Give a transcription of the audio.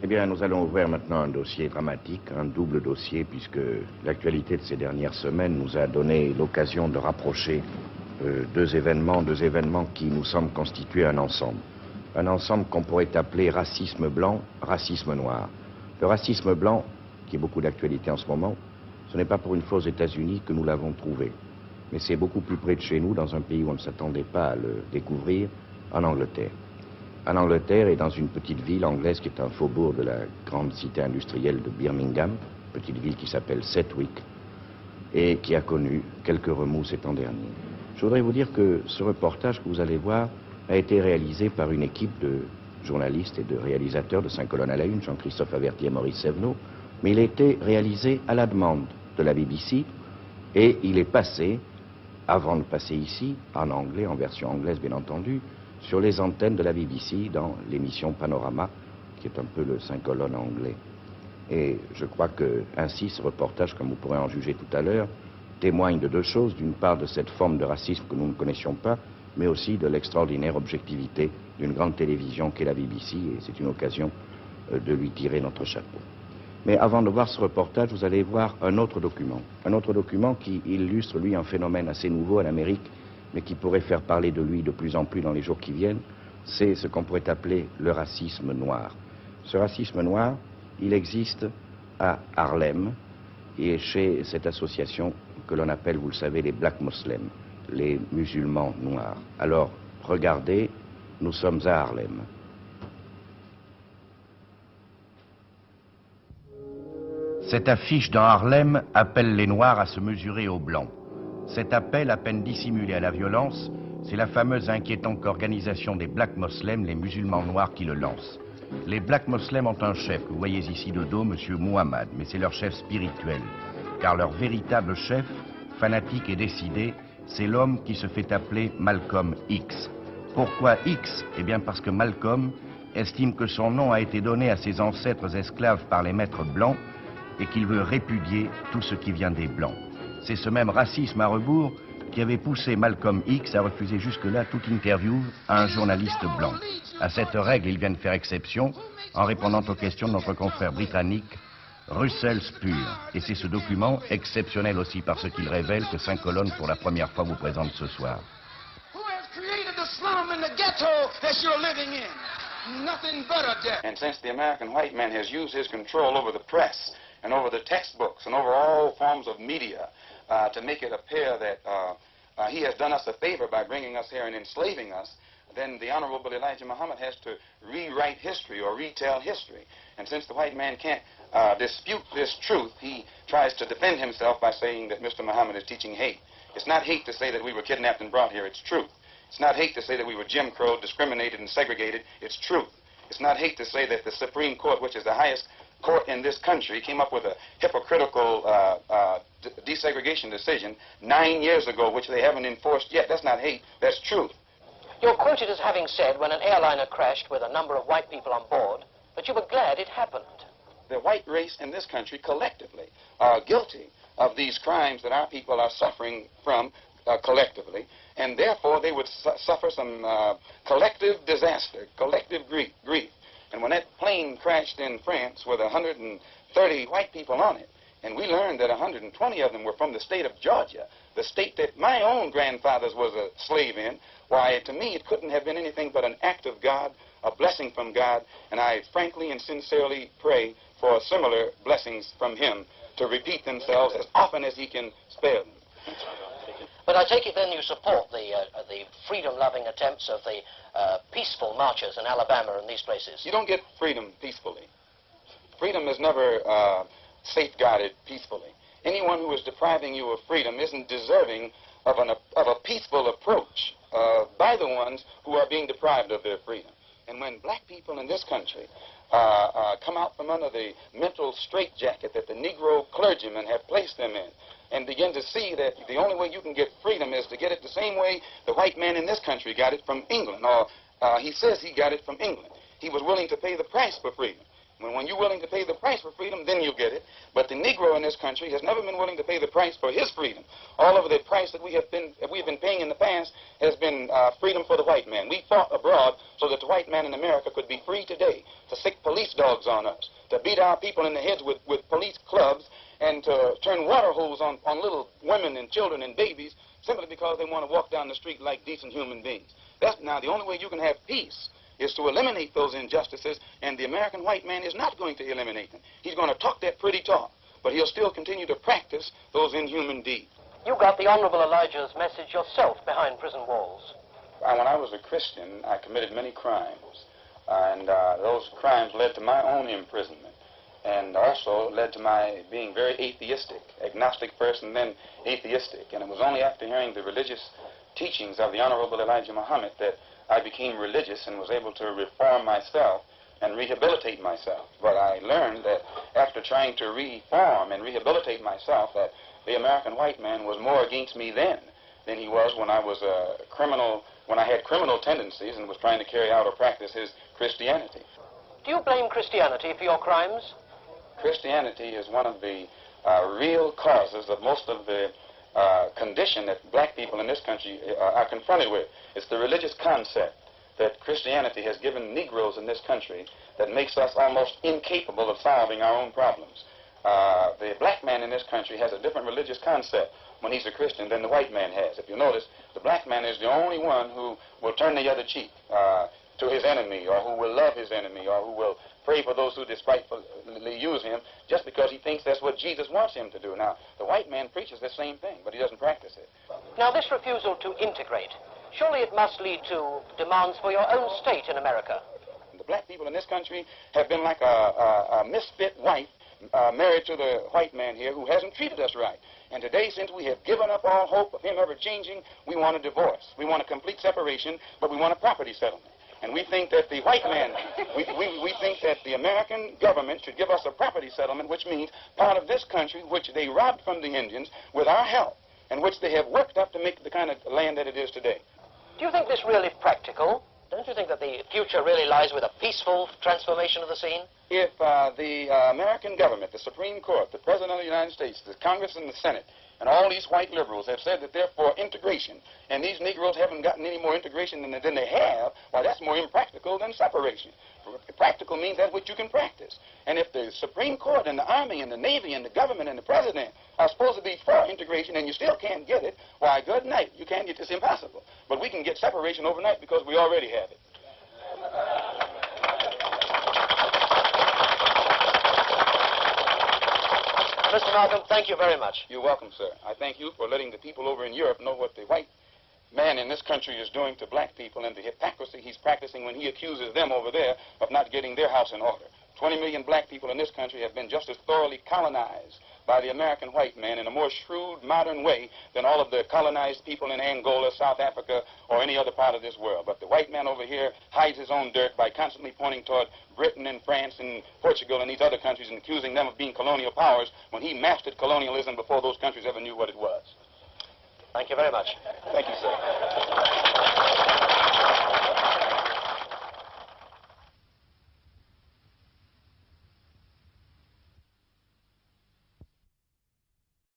bien, nous allons ouvrir maintenant un dossier dramatique, un double dossier, puisque l'actualité de ces dernières semaines nous a donné l'occasion de rapprocher deux événements qui nous semblent constituer un ensemble. Un ensemble qu'on pourrait appeler racisme blanc, racisme noir. Le racisme blanc, qui est beaucoup d'actualité en ce moment, ce n'est pas pour une fois aux États-Unis que nous l'avons trouvé, mais c'est beaucoup plus près de chez nous, dans un pays où on ne s'attendait pas à le découvrir, en Angleterre. En Angleterre et dans une petite ville anglaise qui est un faubourg de la grande cité industrielle de Birmingham, petite ville qui s'appelle Sedgwick et qui a connu quelques remous ces temps derniers. Je voudrais vous dire que ce reportage que vous allez voir a été réalisé par une équipe de journalistes et de réalisateurs de 5 colonnes à la une, Jean-Christophe Averti et Maurice Sévenot, mais il a été réalisé à la demande de la BBC et il est passé, avant de passer ici, en anglais, en version anglaise bien entendu, sur les antennes de la BBC dans l'émission Panorama, qui est un peu le 5 colonnes anglais. Et je crois que ainsi ce reportage, comme vous pourrez en juger tout à l'heure, témoigne de deux choses. D'une part de cette forme de racisme que nous ne connaissions pas, mais aussi de l'extraordinaire objectivité d'une grande télévision qu'est la BBC, et c'est une occasion de lui tirer notre chapeau. Mais avant de voir ce reportage, vous allez voir un autre document qui illustre, lui, un phénomène assez nouveau en Amérique, mais qui pourrait faire parler de lui de plus en plus dans les jours qui viennent, c'est ce qu'on pourrait appeler le racisme noir. Ce racisme noir, il existe à Harlem et chez cette association que l'on appelle, vous le savez, les Black Muslims, les musulmans noirs. Alors, regardez, nous sommes à Harlem. Cette affiche dans Harlem appelle les Noirs à se mesurer aux Blancs. Cet appel, à peine dissimulé à la violence, c'est la fameuse inquiétante organisation des Black Muslims, les musulmans noirs, qui le lance. Les Black Muslims ont un chef, que vous voyez ici de dos, monsieur Mohammed, mais c'est leur chef spirituel. Car leur véritable chef, fanatique et décidé, c'est l'homme qui se fait appeler Malcolm X. Pourquoi X? Eh bien parce que Malcolm estime que son nom a été donné à ses ancêtres esclaves par les maîtres blancs et qu'il veut répudier tout ce qui vient des Blancs. C'est ce même racisme à rebours qui avait poussé Malcolm X à refuser jusque-là toute interview à un journaliste blanc. À cette règle, il vient de faire exception en répondant aux questions de notre confrère britannique Russell Spur. Et c'est ce document, exceptionnel aussi par ce qu'il révèle, que 5 colonnes pour la première fois vous présente ce soir. And since the American white man has used his control over the press and over the textbooks and over all forms of media to make it appear that he has done us a favor by bringing us here and enslaving us, then the Honorable Elijah Muhammad has to rewrite history or retell history. And since the white man can't dispute this truth, he tries to defend himself by saying that Mr. Muhammad is teaching hate. It's not hate to say that we were kidnapped and brought here, it's truth. It's not hate to say that we were Jim Crow, discriminated and segregated, it's truth. It's not hate to say that the Supreme Court, which is the highest court in this country, came up with a hypocritical desegregation decision 9 years ago, which they haven't enforced yet. That's not hate, that's truth. You're quoted as having said when an airliner crashed with a number of white people on board that you were glad it happened. The white race in this country collectively are guilty of these crimes that our people are suffering from collectively, and therefore they would suffer some collective disaster, collective grief. And when that plane crashed in France with 130 white people on it, and we learned that 120 of them were from the state of Georgia, the state that my own grandfather was a slave in, why, to me, it couldn't have been anything but an act of God, a blessing from God, and I frankly and sincerely pray for similar blessings from him to repeat themselves as often as he can spare them. But I take it then you support the freedom-loving attempts of the peaceful marchers in Alabama and these places. You don't get freedom peacefully. Freedom is never safeguarded peacefully. Anyone who is depriving you of freedom isn't deserving of a peaceful approach by the ones who are being deprived of their freedom. And when black people in this country come out from under the mental straitjacket that the Negro clergymen have placed them in, and begin to see that the only way you can get freedom is to get it the same way the white man in this country got it from England, or he says he got it from England. He was willing to pay the price for freedom. When you're willing to pay the price for freedom, then you get it. But the Negro in this country has never been willing to pay the price for his freedom. All of the price that we have been paying in the past has been freedom for the white man. We fought abroad so that the white man in America could be free today to sick police dogs on us, to beat our people in the heads with police clubs, and to turn water hose on little women and children and babies simply because they want to walk down the street like decent human beings. That's now the only way you can have peace is to eliminate those injustices, and the American white man is not going to eliminate them. He's going to talk that pretty talk, but he'll still continue to practice those inhuman deeds. You got the Honorable Elijah's message yourself behind prison walls. When I was a Christian, I committed many crimes, and those crimes led to my own imprisonment, and also led to my being very atheistic, agnostic first and then atheistic. And it was only after hearing the religious teachings of the Honorable Elijah Muhammad that I became religious and was able to reform myself and rehabilitate myself. But I learned that after trying to reform and rehabilitate myself, that the American white man was more against me then than he was when I was a criminal, when I had criminal tendencies and was trying to carry out or practice his Christianity. Do you blame Christianity for your crimes? Christianity is one of the real causes of most of the condition that black people in this country are confronted with. It's the religious concept that Christianity has given Negroes in this country that makes us almost incapable of solving our own problems. The black man in this country has a different religious concept when he's a Christian than the white man has. If you notice, the black man is the only one who will turn the other cheek to his enemy, or who will love his enemy, or who will pray for those who despitefully use him, just because he thinks that's what Jesus wants him to do. Now, the white man preaches the same thing, but he doesn't practice it. Now, this refusal to integrate, surely it must lead to demands for your own state in America. The black people in this country have been like a misfit wife married to the white man here who hasn't treated us right. And today, since we have given up all hope of him ever changing, we want a divorce. We want a complete separation, but we want a property settlement. And we think that the white man, we think that the American government should give us a property settlement, which means part of this country which they robbed from the Indians with our help, and which they have worked up to make the kind of land that it is today. Do you think this really practical? Don't you think that the future really lies with a peaceful transformation of the scene? If the American government, the Supreme Court, the President of the United States, the Congress and the Senate, and all these white liberals have said that they're for integration, and these Negroes haven't gotten any more integration than they have, well, that's more impractical than separation. Practical means that which you can practice. And if the Supreme Court and the Army and the Navy and the government and the President are supposed to be for integration and you still can't get it, why, good night. You can't get this, impossible. But we can get separation overnight because we already have it. Mr. Malcolm, thank you very much. You're welcome, sir. I thank you for letting the people over in Europe know what the white man in this country is doing to black people and the hypocrisy he's practicing when he accuses them over there of not getting their house in order. 20 million black people in this country have been just as thoroughly colonized by the American white man in a more shrewd, modern way than all of the colonized people in Angola, South Africa, or any other part of this world. But the white man over here hides his own dirt by constantly pointing toward Britain and France and Portugal and these other countries and accusing them of being colonial powers when he mastered colonialism before those countries ever knew what it was. Thank you very much. Thank you, sir.